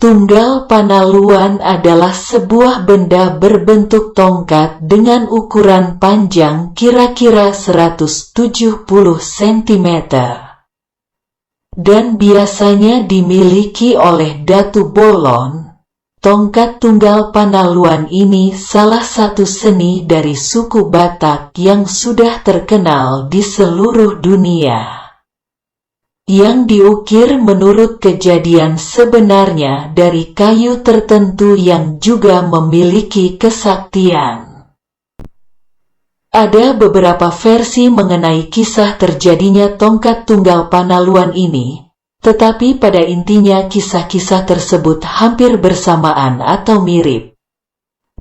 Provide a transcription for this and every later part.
Tunggal Panaluan adalah sebuah benda berbentuk tongkat dengan ukuran panjang kira-kira 170 cm. Dan biasanya dimiliki oleh Datu Bolon. Tongkat Tunggal Panaluan ini salah satu seni dari suku Batak yang sudah terkenal di seluruh dunia. Yang diukir menurut kejadian sebenarnya dari kayu tertentu yang juga memiliki kesaktian. Ada beberapa versi mengenai kisah terjadinya tongkat Tunggal Panaluan ini, tetapi pada intinya kisah-kisah tersebut hampir bersamaan atau mirip.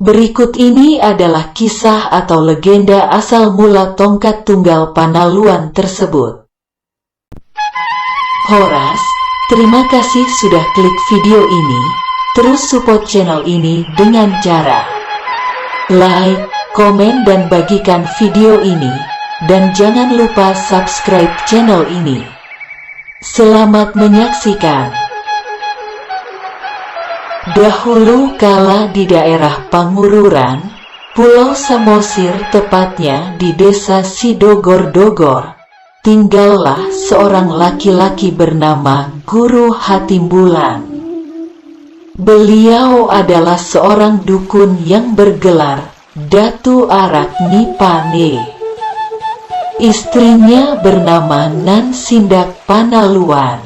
Berikut ini adalah kisah atau legenda asal mula tongkat Tunggal Panaluan tersebut. Horas, terima kasih sudah klik video ini. Terus support channel ini dengan cara like, komen dan bagikan video ini. Dan jangan lupa subscribe channel ini. Selamat menyaksikan. Dahulu kala di daerah Pangururan, Pulau Samosir tepatnya di desa Sidogor-Dogor, tinggallah seorang laki-laki bernama Guru Hatimbulan. Beliau adalah seorang dukun yang bergelar Datu Arak Nipane. Istrinya bernama Nan Sindak Panaluan.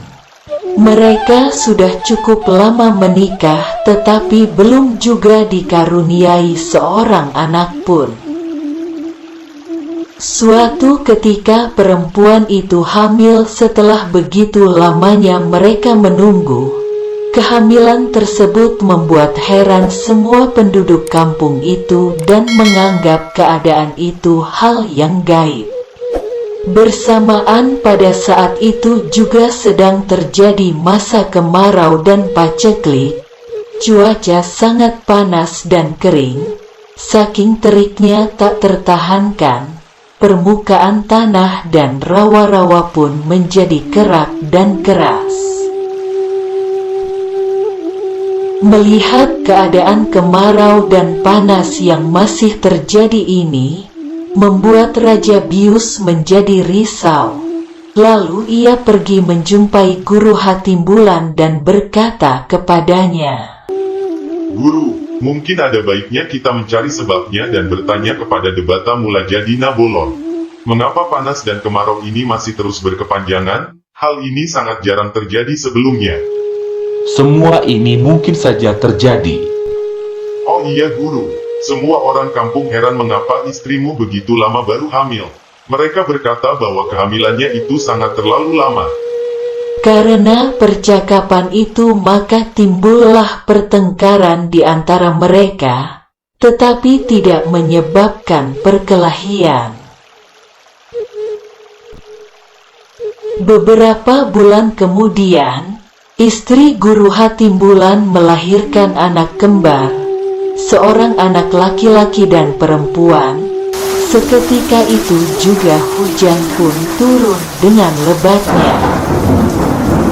Mereka sudah cukup lama menikah tetapi belum juga dikaruniai seorang anak pun. Suatu ketika perempuan itu hamil setelah begitu lamanya mereka menunggu. Kehamilan tersebut membuat heran semua penduduk kampung itu dan menganggap keadaan itu hal yang gaib. Bersamaan pada saat itu juga sedang terjadi masa kemarau dan paceklik. Cuaca sangat panas dan kering. Saking teriknya tak tertahankan. Permukaan tanah dan rawa-rawa pun menjadi kerak dan keras. Melihat keadaan kemarau dan panas yang masih terjadi ini, membuat Raja Bius menjadi risau. Lalu ia pergi menjumpai Guru Hatimbulan dan berkata kepadanya, Guru, mungkin ada baiknya kita mencari sebabnya dan bertanya kepada Debata Mula Jadina Bolon. Mengapa panas dan kemarau ini masih terus berkepanjangan? Hal ini sangat jarang terjadi sebelumnya. Semua ini mungkin saja terjadi. Oh iya Guru, semua orang kampung heran mengapa istrimu begitu lama baru hamil. Mereka berkata bahwa kehamilannya itu sangat terlalu lama. Karena percakapan itu maka timbullah pertengkaran di antara mereka, tetapi tidak menyebabkan perkelahian. Beberapa bulan kemudian, istri Guru Hatimbulan melahirkan anak kembar, seorang anak laki-laki dan perempuan. Seketika itu juga hujan pun turun dengan lebatnya.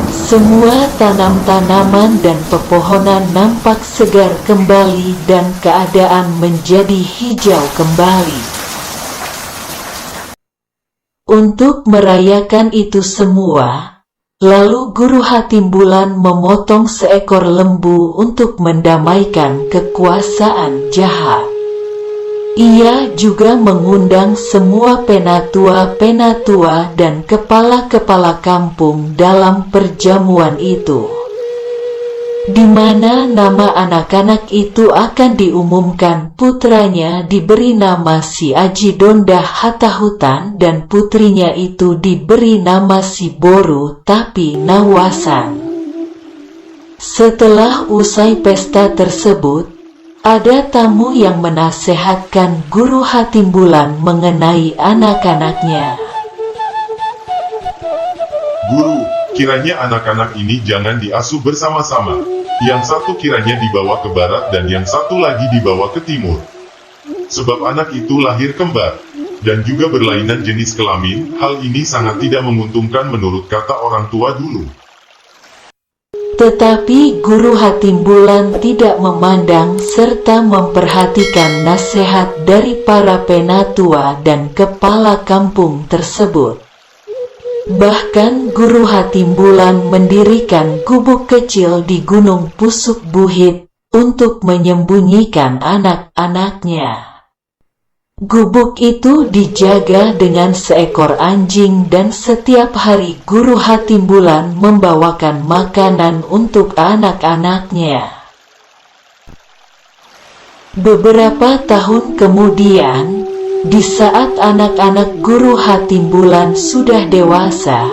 Semua tanam-tanaman dan pepohonan nampak segar kembali dan keadaan menjadi hijau kembali. Untuk merayakan itu semua, lalu Guru Hatimbulan memotong seekor lembu untuk mendamaikan kekuasaan jahat. Ia juga mengundang semua penatua-penatua dan kepala-kepala kampung dalam perjamuan itu, di mana nama anak-anak itu akan diumumkan. Putranya diberi nama Si Aji Donda Hatahutan dan putrinya itu diberi nama Si Boru Tapi Nawasan. Setelah usai pesta tersebut, ada tamu yang menasehatkan Guru Hatimbulan mengenai anak-anaknya. Guru, kiranya anak-anak ini jangan diasuh bersama-sama. Yang satu kiranya dibawa ke barat dan yang satu lagi dibawa ke timur. Sebab anak itu lahir kembar, dan juga berlainan jenis kelamin. Hal ini sangat tidak menguntungkan menurut kata orang tua dulu. Tetapi Guru Hatimbulan tidak memandang serta memperhatikan nasihat dari para penatua dan kepala kampung tersebut. Bahkan Guru Hatimbulan mendirikan gubuk kecil di Gunung Pusuk Buhit untuk menyembunyikan anak-anaknya. Gubuk itu dijaga dengan seekor anjing dan setiap hari Guru Hatimbulan membawakan makanan untuk anak-anaknya. Beberapa tahun kemudian, di saat anak-anak Guru Hatimbulan sudah dewasa,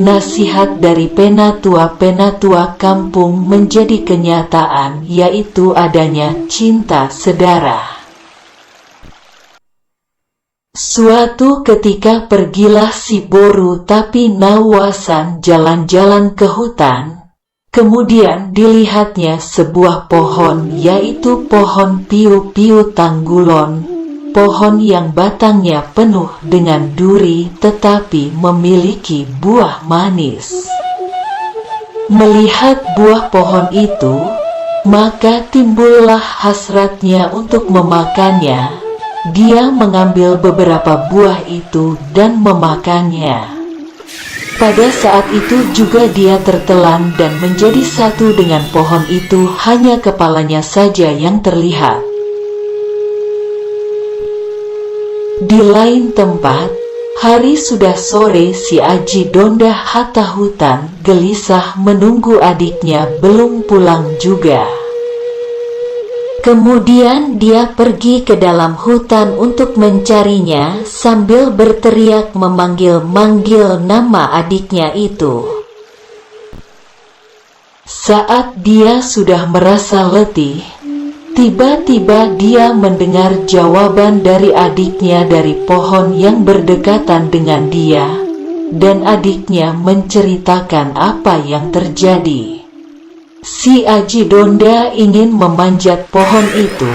nasihat dari penatua-penatua kampung menjadi kenyataan, yaitu adanya cinta sedara. Suatu ketika pergilah si Boru tapi Nawasan jalan-jalan ke hutan. Kemudian dilihatnya sebuah pohon, yaitu pohon piu-piu tanggulon, pohon yang batangnya penuh dengan duri tetapi memiliki buah manis. Melihat buah pohon itu, maka timbullah hasratnya untuk memakannya. Dia mengambil beberapa buah itu dan memakannya. Pada saat itu juga dia tertelan dan menjadi satu dengan pohon itu, hanya kepalanya saja yang terlihat. Di lain tempat, hari sudah sore, si Aji Donda Hatta hutan gelisah menunggu adiknya belum pulang juga. Kemudian dia pergi ke dalam hutan untuk mencarinya sambil berteriak memanggil-manggil nama adiknya itu. Saat dia sudah merasa letih, tiba-tiba dia mendengar jawaban dari adiknya dari pohon yang berdekatan dengan dia, dan adiknya menceritakan apa yang terjadi. Si Aji Donda ingin memanjat pohon itu,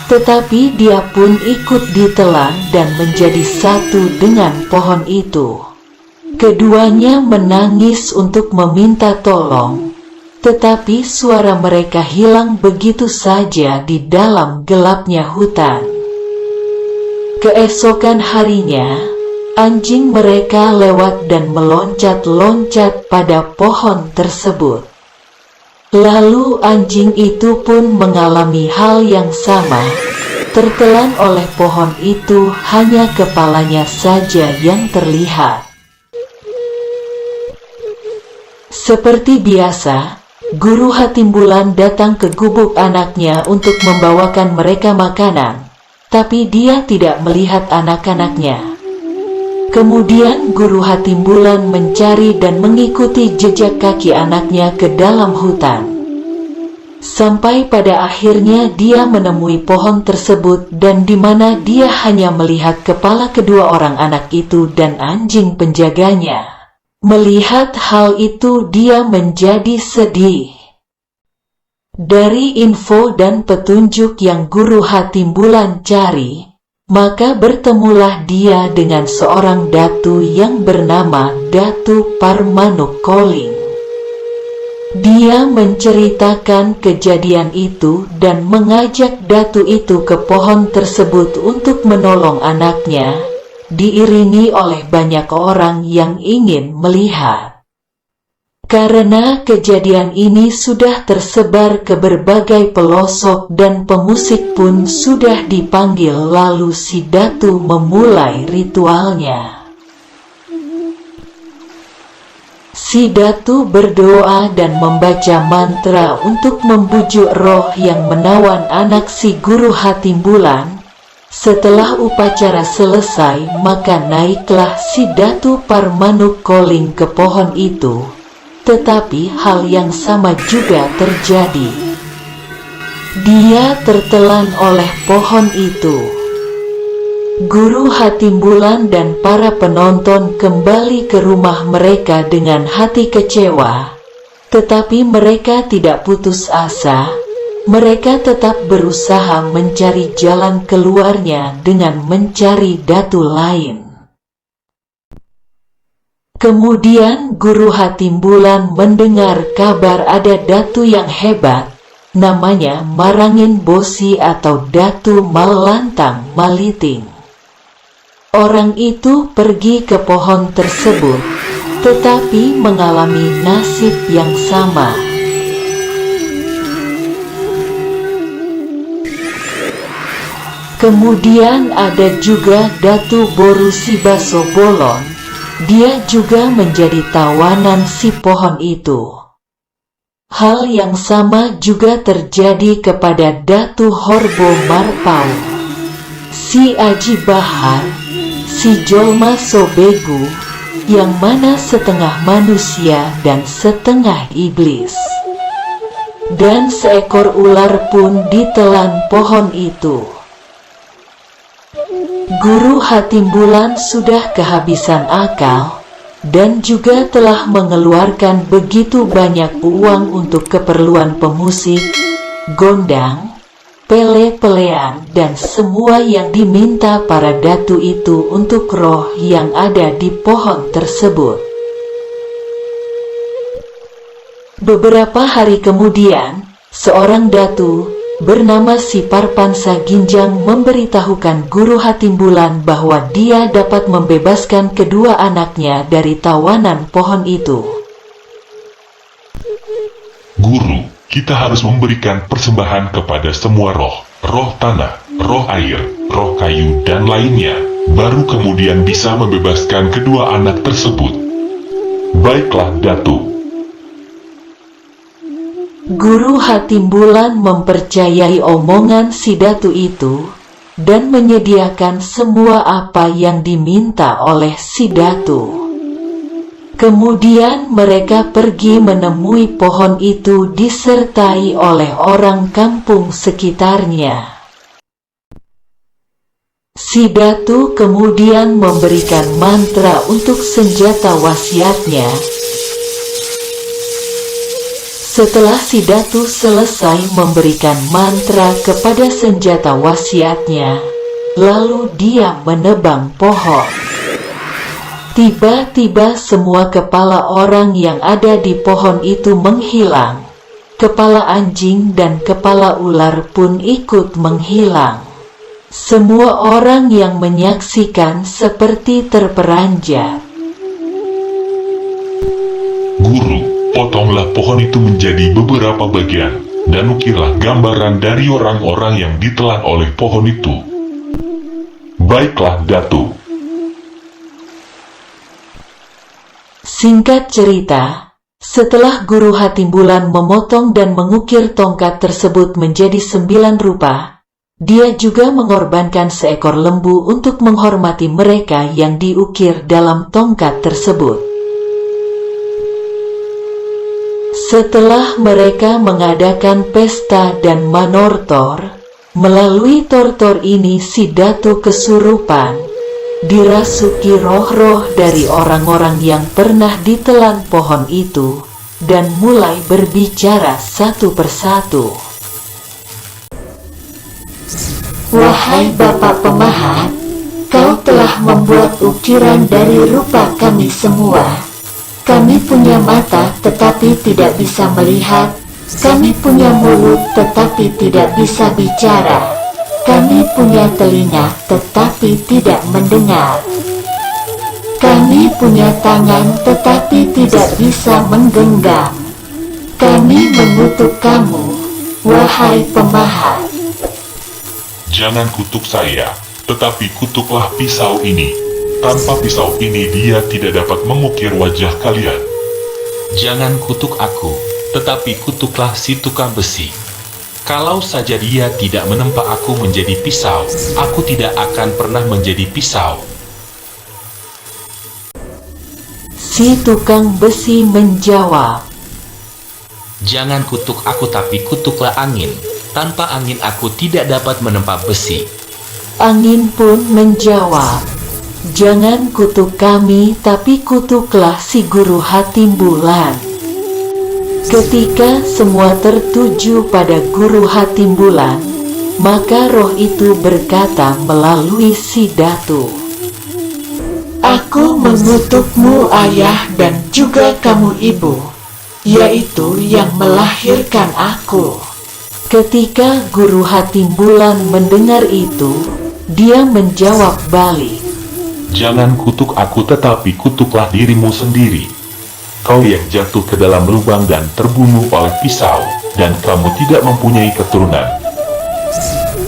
tetapi dia pun ikut ditelan dan menjadi satu dengan pohon itu. Keduanya menangis untuk meminta tolong, tetapi suara mereka hilang begitu saja di dalam gelapnya hutan. Keesokan harinya, anjing mereka lewat dan meloncat-loncat pada pohon tersebut. Lalu anjing itu pun mengalami hal yang sama, tertelan oleh pohon itu, hanya kepalanya saja yang terlihat. Seperti biasa, Guru Hatimbulan datang ke gubuk anaknya untuk membawakan mereka makanan, tapi dia tidak melihat anak-anaknya. Kemudian Guru Hatimbulan mencari dan mengikuti jejak kaki anaknya ke dalam hutan. Sampai pada akhirnya dia menemui pohon tersebut, dan di mana dia hanya melihat kepala kedua orang anak itu dan anjing penjaganya. Melihat hal itu dia menjadi sedih. Dari info dan petunjuk yang Guru Hatimbulan cari, maka bertemulah dia dengan seorang datu yang bernama Datu Parmanuk Koling. Dia menceritakan kejadian itu dan mengajak datu itu ke pohon tersebut untuk menolong anaknya, diiringi oleh banyak orang yang ingin melihat. Karena kejadian ini sudah tersebar ke berbagai pelosok dan pemusik pun sudah dipanggil, lalu si datu memulai ritualnya. Si datu berdoa dan membaca mantra untuk membujuk roh yang menawan anak si Guru Hatimbulan. Setelah upacara selesai, maka naiklah si Datu Parmanuk Koling ke pohon itu. Tetapi hal yang sama juga terjadi. Dia tertelan oleh pohon itu. Guru Hatimbulan dan para penonton kembali ke rumah mereka dengan hati kecewa. Tetapi mereka tidak putus asa. Mereka tetap berusaha mencari jalan keluarnya dengan mencari datu lain. Kemudian Guru Hatimbulan mendengar kabar ada datu yang hebat, namanya Marangin Bosi atau Datu Malantang Maliting. Orang itu pergi ke pohon tersebut, tetapi mengalami nasib yang sama. Kemudian ada juga Datu Boru si Baso Bolon. Dia juga menjadi tawanan si pohon itu. Hal yang sama juga terjadi kepada Datu Horbo Marpau, si Aji Bahar, si Jolma Sobegu, yang mana setengah manusia dan setengah iblis. Dan seekor ular pun ditelan pohon itu. Guru Hatimbulan sudah kehabisan akal, dan juga telah mengeluarkan begitu banyak uang untuk keperluan pemusik, gondang, pele-pelean, dan semua yang diminta para datu itu untuk roh yang ada di pohon tersebut. Beberapa hari kemudian, seorang datu bernama si Parpansa Ginjang memberitahukan Guru Hatimbulan bahwa dia dapat membebaskan kedua anaknya dari tawanan pohon itu. Guru, kita harus memberikan persembahan kepada semua roh, roh tanah, roh air, roh kayu, dan lainnya, baru kemudian bisa membebaskan kedua anak tersebut. Baiklah, Datu. Guru Hatimbulan mempercayai omongan si datu itu, dan menyediakan semua apa yang diminta oleh si datu. Kemudian mereka pergi menemui pohon itu disertai oleh orang kampung sekitarnya. Si datu kemudian memberikan mantra untuk senjata wasiatnya. Setelah si datu selesai memberikan mantra kepada senjata wasiatnya, lalu dia menebang pohon. Tiba-tiba semua kepala orang yang ada di pohon itu menghilang. Kepala anjing dan kepala ular pun ikut menghilang. Semua orang yang menyaksikan seperti terperanjat. Guru, potonglah pohon itu menjadi beberapa bagian, dan ukirlah gambaran dari orang-orang yang ditelan oleh pohon itu. Baiklah, Datu. Singkat cerita, setelah Guru Hatimbulan memotong dan mengukir tongkat tersebut menjadi 9 rupa, dia juga mengorbankan seekor lembu untuk menghormati mereka yang diukir dalam tongkat tersebut. Setelah mereka mengadakan pesta dan manortor, melalui tortor ini si datu kesurupan, dirasuki roh-roh dari orang-orang yang pernah ditelan pohon itu, dan mulai berbicara satu persatu. Wahai Bapak Pemahat, kau telah membuat ukiran dari rupa kami semua. Kami punya mata tetapi tidak bisa melihat. Kami punya mulut tetapi tidak bisa bicara. Kami punya telinga tetapi tidak mendengar. Kami punya tangan tetapi tidak bisa menggenggam. Kami mengutuk kamu, wahai Pemahat. Jangan kutuk saya, tetapi kutuklah pisau ini. Tanpa pisau ini dia tidak dapat mengukir wajah kalian. Jangan kutuk aku, tetapi kutuklah si tukang besi. Kalau saja dia tidak menempa aku menjadi pisau, aku tidak akan pernah menjadi pisau. Si tukang besi menjawab, Jangan kutuk aku, tapi kutuklah angin. Tanpa angin aku tidak dapat menempa besi. Angin pun menjawab, Jangan kutuk kami, tapi kutuklah si Guru Hatimbulan. Ketika semua tertuju pada Guru Hatimbulan, maka roh itu berkata melalui si datu, Aku mengutukmu ayah dan juga kamu ibu, yaitu yang melahirkan aku. Ketika Guru Hatimbulan mendengar itu, dia menjawab balik. Jangan kutuk aku tetapi kutuklah dirimu sendiri. Kau yang jatuh ke dalam lubang dan terbunuh oleh pisau, dan kamu tidak mempunyai keturunan.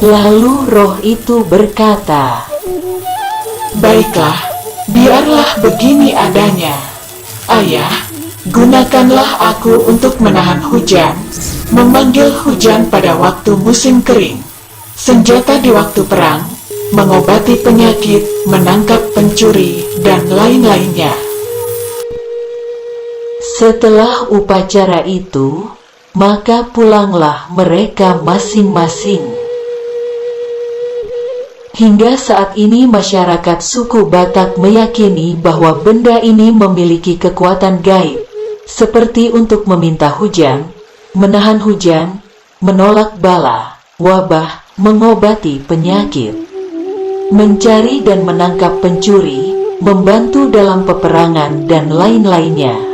Lalu roh itu berkata, baiklah, biarlah begini adanya. Ayah, gunakanlah aku untuk menahan hujan, memanggil hujan pada waktu musim kering, senjata di waktu perang, mengobati penyakit, menangkap pencuri, dan lain-lainnya. Setelah upacara itu, maka pulanglah mereka masing-masing. Hingga saat ini masyarakat suku Batak meyakini bahwa benda ini memiliki kekuatan gaib, seperti untuk meminta hujan, menahan hujan, menolak bala, wabah, mengobati penyakit, mencari dan menangkap pencuri, membantu dalam peperangan dan lain-lainnya.